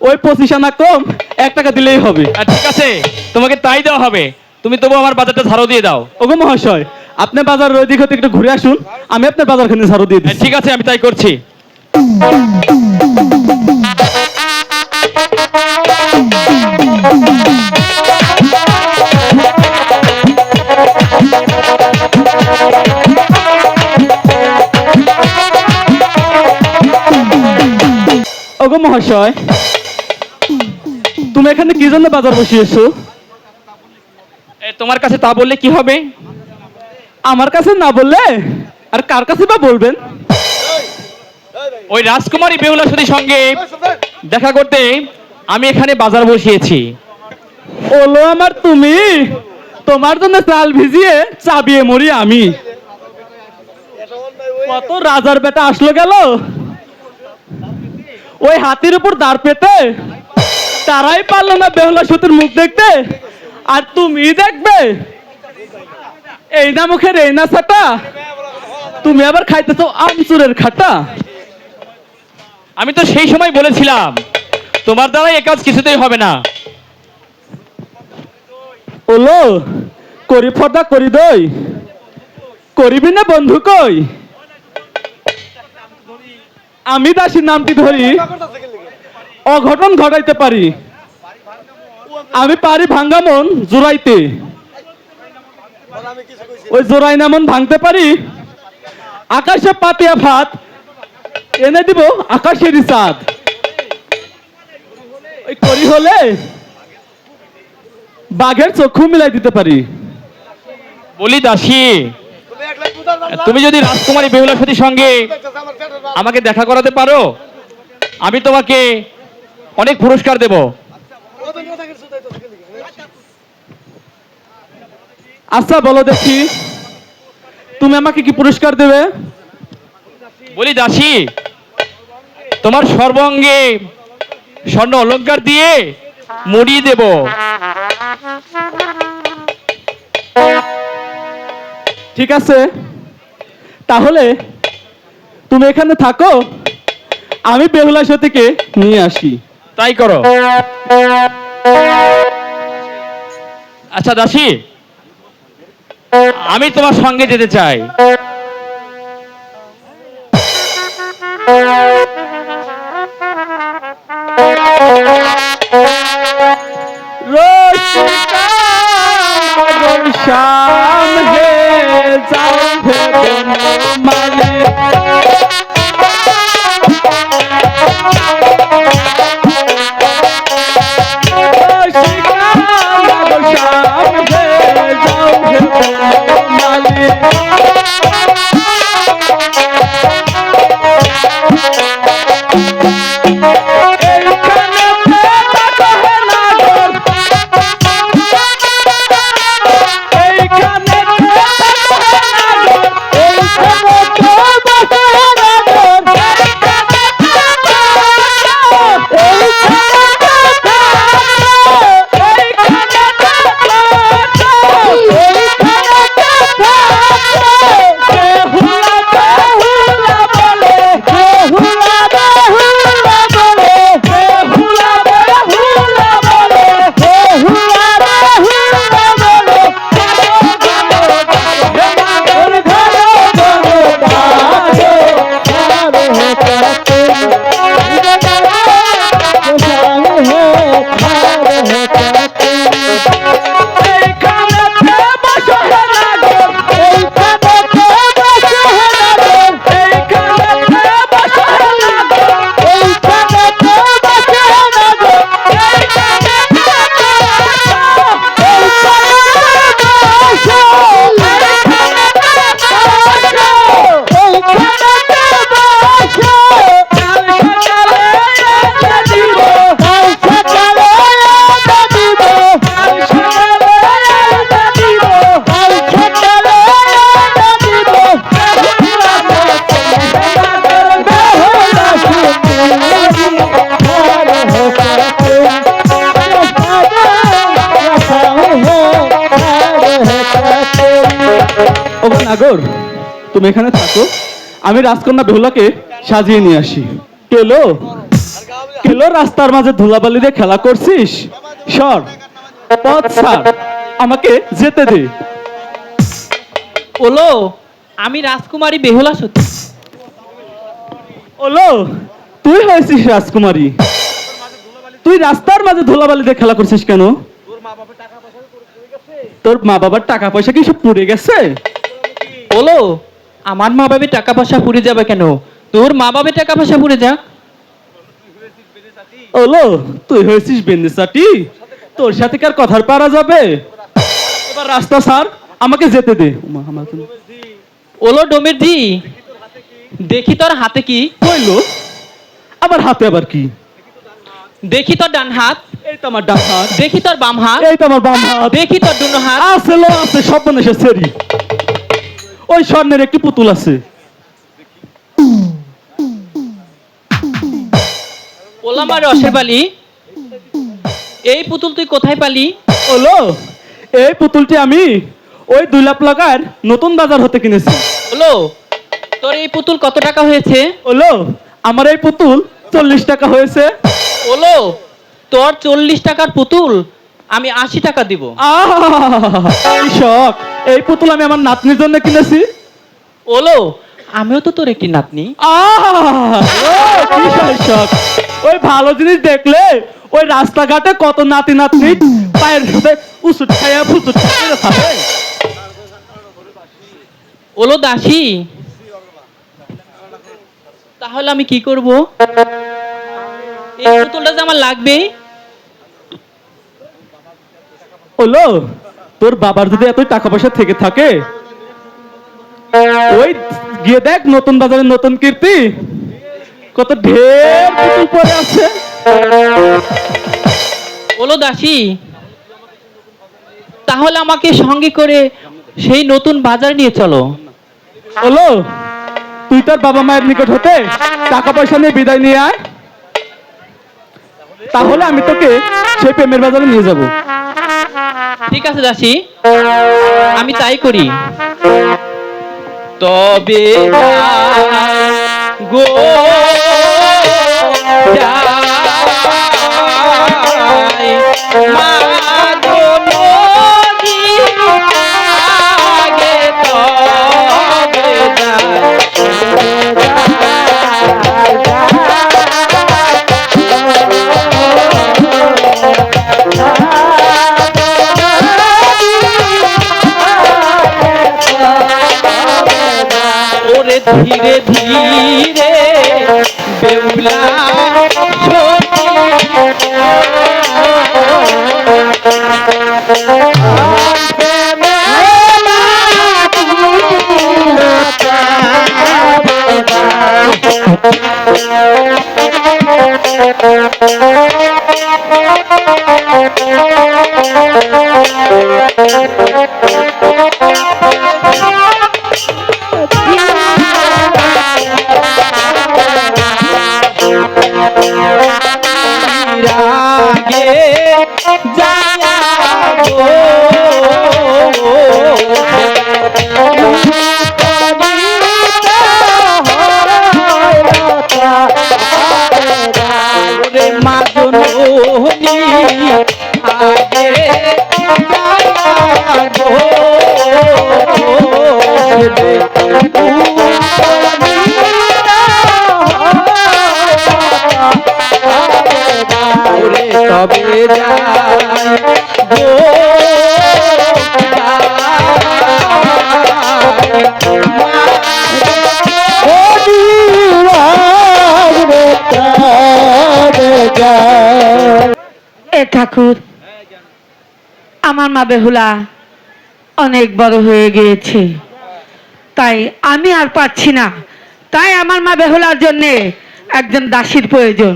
ওই 25 আনা কম 1 টাকা দিলেই হবে।
ঠিক আছে, তোমাকে তাই দেওয়া হবে। তুমি তবু আমার বাজারটা ঝাড়ু দিয়ে দাও।
ওগো মহাশয়, আপনি বাজারের ওই দিক হতে একটু ঘুরে আসুন, আমি আপনার বাজারখানে ঝাড়ু দিয়ে দিচ্ছি।
ঠিক আছে, আমি তাই করছি।
ওগো মহাশয়, তুমি এখানে কি জন্য বাজার বসিয়েছো?
তোমার কাছে তা বললে কি হবে?
আমার কাছে না বললে আর কার কাছে বা বলবেন?
ওই রাজকুমারী বেহুলা সতীর সঙ্গে দেখা করতে আমি এখানে বাজার বসিয়েছি।
ওলো আমার তুমি, তোমার জন্য চাল ভিজিয়ে চাবিয়ে মরি আমি। কত রাজার বেটা আসলো গেল, ওই হাতির উপর দাঁড় পেতে তারাই পারলো না বেহুলা সতীর মুখ দেখতে, আর তুমি দেখবে? এই না মুখের এই না ছাটা, তুমি আবার খাইতেছো আমচুরের খাটা।
আমি তো সেই সময় বলেছিলাম তোমার দ্বারা এ কাজ কিছুতেই হবে না।
ওলো করি ফর্দা করি দই, করিবি না বন্ধু কই? আমি দাসীর নামটি ধরি অঘটন ঘটাইতে পারি, আমি পারি ভাঙ্গা মন জোড়াইতে। ওই জোড়াই না মন ভাঙতে পারি, আকাশে পাতিয়া ভাত এনে দিব আকাশেরই চাঁদ। ওই করি হলে বাঘের চক্ষু মিলাই দিতে পারি।
বলি দাসী, তুমি যদি রাজকুমারী বেহুলা সতীর সঙ্গে আমাকে দেখা করাতে পারো, আমি তোমাকে অনেক পুরস্কার দেব।
আচ্ছা বলো দেখি, তুমি আমাকে কি পুরস্কার দেবে?
বলি দাসী, তোমার সর্বাঙ্গে স্বর্ণ অলংকার দিয়ে মুড়িয়ে দেব।
ঠিক আছে, তাহলে তুমি এখানে থাকো, আমি বেহুলা সতীকে নিয়ে আসি।
তাই করো। আচ্ছা দাসী, আমি তোমার সঙ্গে যেতে চাই।
शाम है जाऊं माली নাগর, তুমি এখানে থাকো, আমি রাজকন্যা বেহুলাকে সাজিয়ে নিয়ে আসি। কেলো হলো রাস্তার মাঝে ধুলাবালি দিয়ে খেলা করছিস? সর, পথ ছাড়, আমাকে যেতে দে।
ওলো, আমি রাজকুমারী বেহুলা সতী।
ওলো, তুই হয়েছিস রাজকুমারী? তুই রাস্তার মাঝে ধুলাবালি দিয়ে খেলা করছিস কেন? তোর মা বাবার টাকা পয়সা কি সব পুড়ে গেছে?
ওলো, আমার মা বাবার টাকা পয়সা পুড়ে যাবে কেন? তোর মা বাবার টাকা পয়সা পুড়ে যাক।
ওলো, তুই হয়েছিস বেন্দিসাটি? তোর সাথে কার কথার পারা যাবে? এবার রাস্তা ছাড়, আমাকে যেতে দে। ওমা, আমাকে
ওলো ডোমের জি, দেখি তোর হাতে কি?
কইলো আবার হাতে আবার কি?
দেখি তোর ডান হাত,
এই তো আমার ডান হাত,
দেখি তোর বাম হাত,
এই তো আমার বাম হাত।
দেখি তোর দুনো হাত।
আছে লো আছে, সব মানুষের সেরি। ওই স্বর্ণের একটি পুতুল আছে।
ওলা আমার রসের বালি, এই পুতুল তুই কোথায় পালি?
ওলো, এই পুতুলটি আমি ওই 2 লাখ টাকার নতুন বাজার হতে কিনেছি।
ওলো, তোর এই পুতুল কত টাকা হয়েছে?
ওলো, আমার এই পুতুল 40 টাকা হয়েছে।
ওলো, তোর 40 টাকার পুতুল আমি 80 টাকা দিব।
এই শখ, এই পুতুল আমি আমার নাতনির জন্য কিনেছি।
ওলো, আমিও তো তোর একটি নাতনি।
কি শখ! ওই ভালো জিনিস দেখলে ওই রাস্তাঘাটে কত নাতি নাতনি পায়ের সাথে উসুট খাইয়া ফুসুট খাইয়া থাকে।
ওলো দাসী, তাহলে আমি কি করব? এই পুতুলটা যে আমার লাগবে।
ওলো, তোর বাবার যদি এত টাকা পয়সা থেকে থাকে, ওই গিয়ে দেখ নতুন বাজারের নতুন কীর্তি কত ঢের পুতুল পরে আছে।
ওলো দাসী, তাহলে আমাকে সঙ্গে করে সেই নতুন বাজার নিয়ে চলো।
ওলো, তুই তোর বাবা মায়ের নিকট হতে টাকা পয়সা নিয়ে বিদায় নিয়ে আয়, তাহলে আমি তোকে সেই প্রেমের বাজারে নিয়ে যাব।
ঠিক আছে দাসী, আমি তাই করি। তবে গো যাই, মা গো নদী আগে তবে যাই। ওরে ধীরে ধীরে বেউলা রাগে যায়া গো ওরে মা জননী আগে যায়া গো ওরে তবে যাই গো
এ ঠাকুর, আমার মা বেহুলা অনেক বড় হয়ে গিয়েছে, তাই আমি আর পাচ্ছি না, তাই আমার মা বেহুলার জন্য একজন দাসীর প্রয়োজন।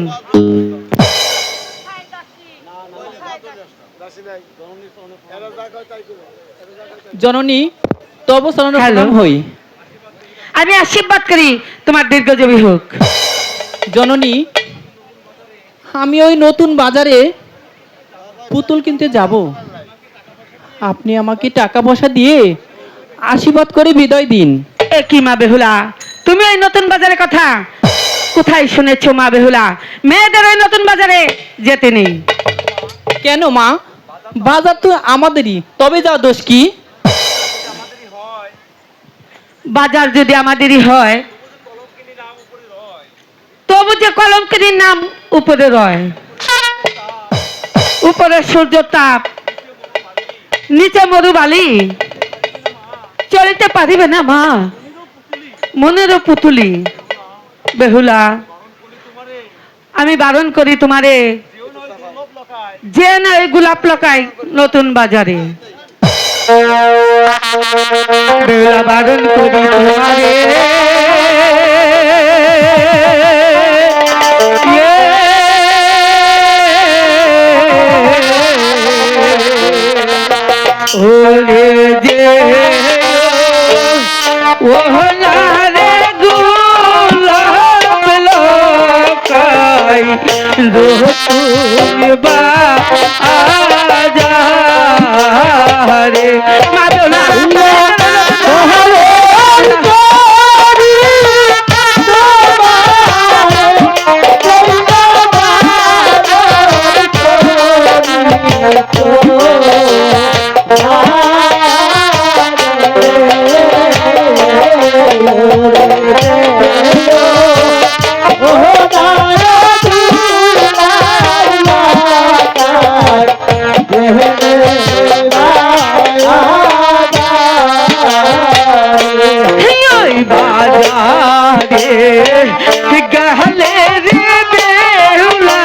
জননী তব শরণ
হ্যালো।
প্রণাম হই।
আমি আশীর্বাদ করি তোমার দীর্ঘজীবী হোক।
জননী, আমি ওই নতুন বাজারে পুতুল কিনতে যাব, আপনি আমাকে টাকা পয়সা দিয়ে আশীর্বাদ করে বিদায় দিন।
এ কি মা বেহুলা, তুমি ওই নতুন বাজারের কথা
কোথায় শুনেছো মা বেহুলা মেয়েদের ওই নতুন বাজারে যেতে নেই?
কেন মা? বাজার তো আমাদেরই, তবে যা দোষ কি?
বাজার যদি আমাদেরই হয় তবু যে কলঙ্কিনীর নাম উপরে রয়। উপরে সূর্য তাপ, নিচে মরুবালি, চলিতে পারিবে না মা, মনেরও পুতুলি। বেহুলা, আমি বারণ করি তোমারে, যে না ওই গোলাপ লকাই নতুন বাজারে। বেহুলা, বারণ করি তোমারে, ওরে যে ওহলারে গোলাপ লকাই নতুন বাজারে। মাদনা গহলে রে বেহুলা,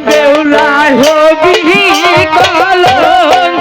বেহুলা হবি কলন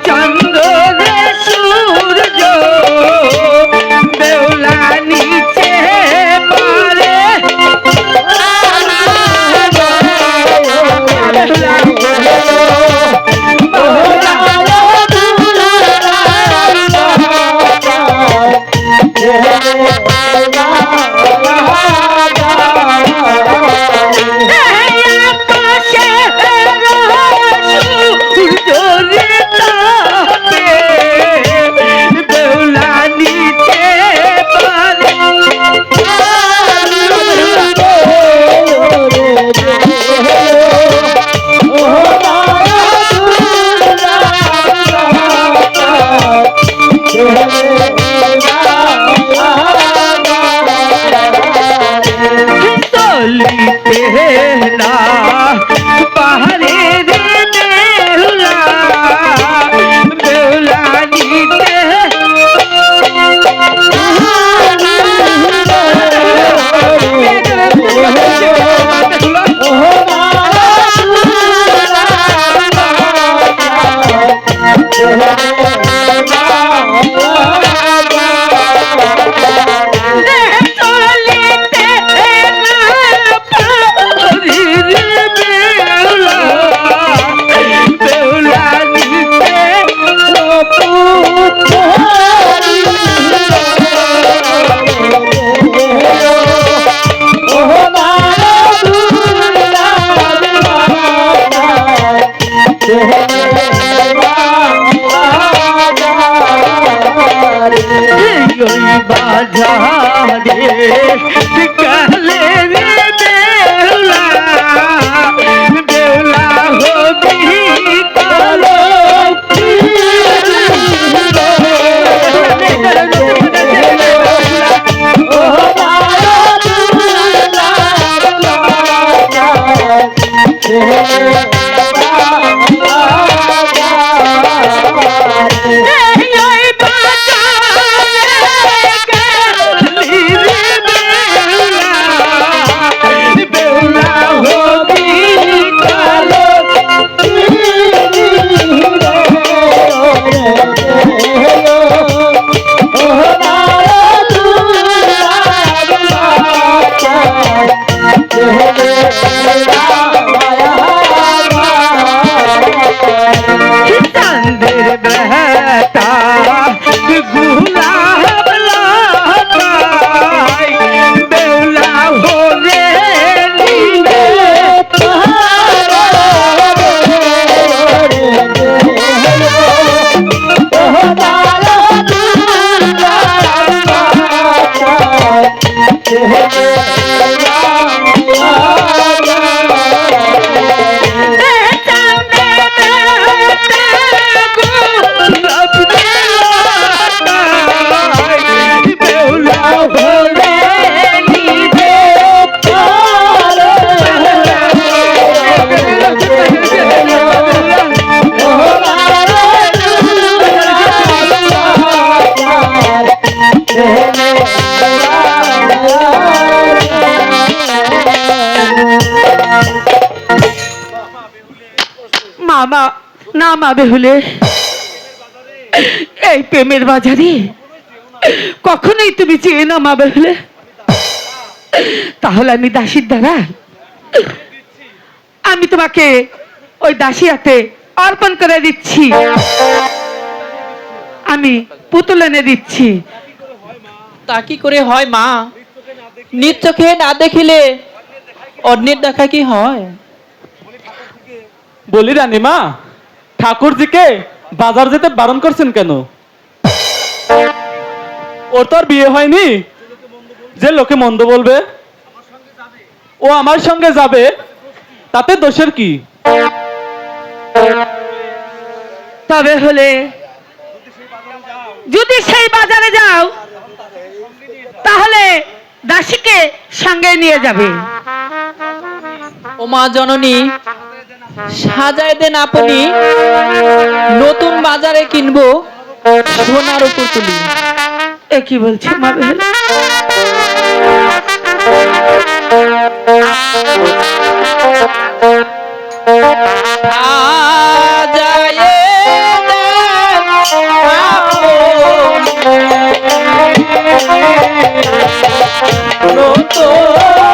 চন্দ্রে সূর্য, বেহুলা নিচে পড়ে
চাঁদের বেটা গুলাব লাগাই বেউলা হলে নিবে বেউলা হলে নিবে মামা না মা বেহুলে এই প্রেমের বাজারে কখনোই তুমি চেয়ে না মা বেহুলে। তাহলে আমি দাসীর দ্বারা আমি তোমাকে ওই দাসী হাতে অর্পণ করে দিচ্ছি, আমি পুতুল এনে দিচ্ছি।
তা কি করে হয় মা? নিজ চোখে না দেখিলে অন্যের দেখা কি হয়?
বলি রানীমা, ঠাকুরজিকে বাজার যেতে বারণ করছেন কেন? ওর তো আর বিয়ে হয়নি যে লোকে মন্দ বলবে। ও আমার সঙ্গে যাবে, তাতে দোষের কি?
তবে হলে যদি সেই বাজারে যাও তাহলে দাসীকে সঙ্গে নিয়ে যাবে।
ও মা জননী, সাজায় দেন আপনি, নতুন বাজারে কিনবো সোনার উপর তুলি।
এ কি বলছে মা বেহুলা?
সাজায় দেন আপনি, নতুন বাজারে কিনবো সোনার পুতুলি।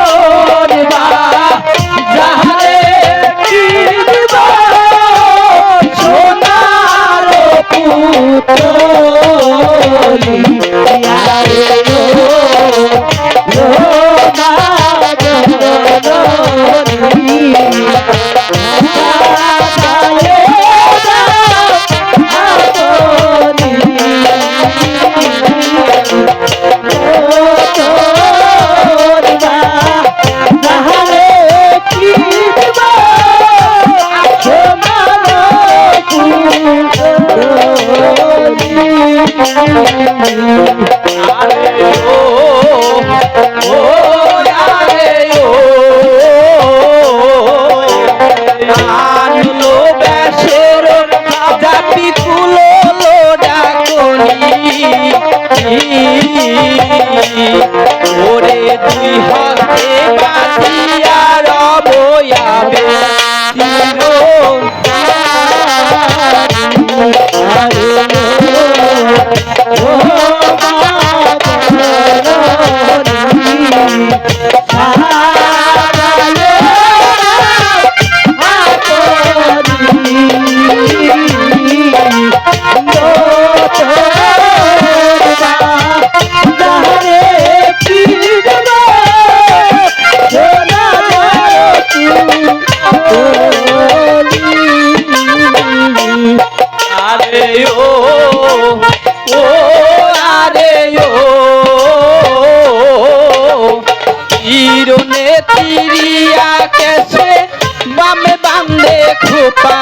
ওরে দুই হাতে বাঁধিয়া রবয়াবে আরে ও ও আরে ও ইরনে তিরিয়া কেসে বামে বান্দে খোপা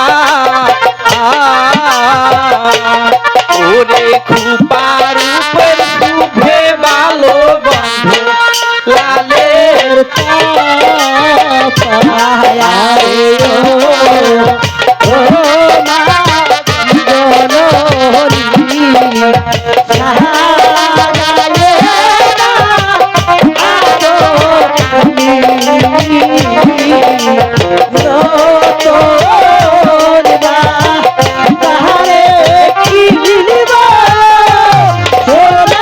ওরে খোপার উপর শুভে ভালো বন্ধু লালের
তাহারে কি নিবা সোনা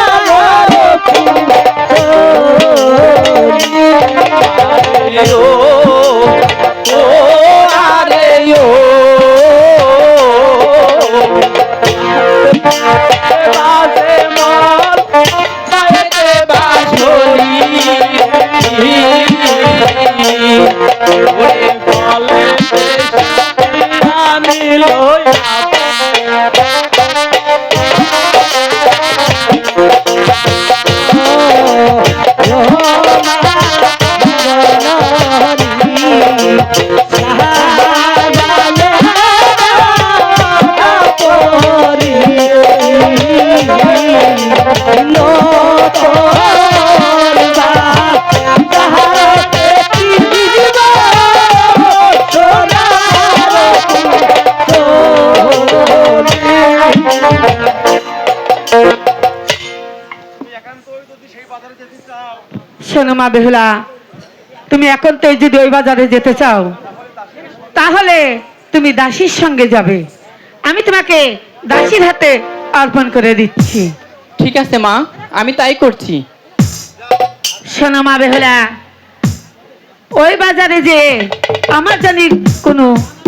শোনো মা বেহুলা, তুমি এখন তো যদি ওই বাজারে যেতে চাও তাহলে তুমি দাসীর সঙ্গে যাবে। আমি তোমাকে দাসীর হাতে অর্পণ করে দিচ্ছি।
ঠিক আছে মা, আমি তাই করছি।
শোনো মা বেহুলা, ওই বাজারে যে আমার জানি কোনো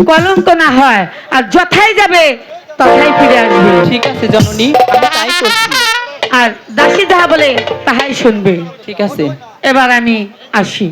কলঙ্ক না হয়, আর যথাই যাবে তথাই ফিরে আসবে।
ঠিক আছে জননী, আমি তাই করছি।
আর দাসী যাহা বলে তাহাই শুনবে।
ঠিক আছে।
এবার আমি আসি।